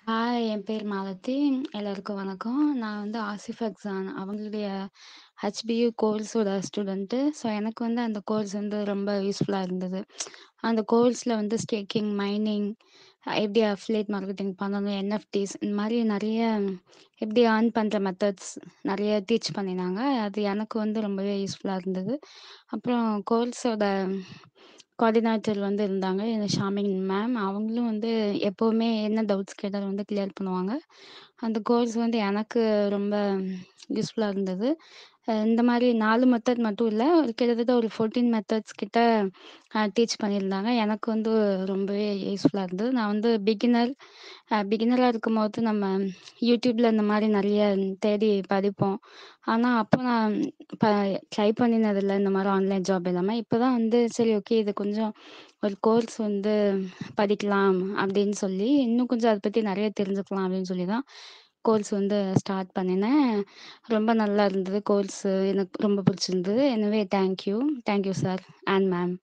என் பேர் மாலதி. எல்லாருக்கும் வணக்கம். நான் வந்து ஆசிஃப் அக்ஸான் அவங்களுடைய ஹெச்பியூ கோர்ஸோட ஸ்டூடண்ட்டு. ஸோ, எனக்கு வந்து அந்த கோர்ஸ் வந்து ரொம்ப யூஸ்ஃபுல்லா இருந்தது. அந்த கோர்ஸ்ல வந்து ஸ்டேக்கிங், மைனிங், எப்படி அஃபிலியேட் மார்க்கெட்டிங் பண்ணணும், என்எஃப்டிஸ் இந்த மாரி நெறைய எப்படி ஏர்ன் பண்ற மெத்தட்ஸ் நெறைய டீச் பண்ணினாங்க. அது எனக்கு வந்து ரொம்பவே யூஸ்ஃபுல்லா இருந்தது. அப்புறம் கோர்ஸோட கோஆர்டினேட்டர் வந்து இருந்தாங்க. ஷாமின் மேம். அவங்களும் வந்து எப்பவுமே என்ன டவுட்ஸ் கேட்டாலும் வந்து கிளியர் பண்ணுவாங்க. அந்த கோர்ஸ் வந்து எனக்கு ரொம்ப யூஸ்ஃபுல்லா இருந்தது. இந்த மாரி 4 மெத்தட் மட்டும் இல்ல. ஒரு கிட்டத்தட்ட ஒரு 14 மெத்தட்ஸ் கிட்ட டீச் பண்ணியிருந்தாங்க. எனக்கு வந்து ரொம்பவே யூஸ்ஃபுல்லா இருந்தது. நான் வந்து பிகினரா இருக்கும்போது நம்ம YouTubeல இந்த மாரி நெறைய தேடி படிப்போம். ஆனா, அப்போ நான் ப ட்ரை பண்ணினதில்ல இந்த மாரி ஆன்லைன் ஜாப் எல்லாமே. இப்ப தான் வந்து சரி ஓகே இது கொஞ்சம் ஒரு கோர்ஸ் வந்து படிக்கலாம் அப்படின்னு சொல்லி, இன்னும் கொஞ்சம் அத பத்தி நெறைய தெரிஞ்சுக்கலாம் அப்படின்னு சொல்லி தான் கோர்ஸ் வந்து ஸ்டார்ட் பண்ணினேன். ரொம்ப நல்லா இருந்தது கோர்ஸு. எனக்கு ரொம்ப பிடிச்சிருந்தது. எனவே thank you. Thank you sir and ma'am.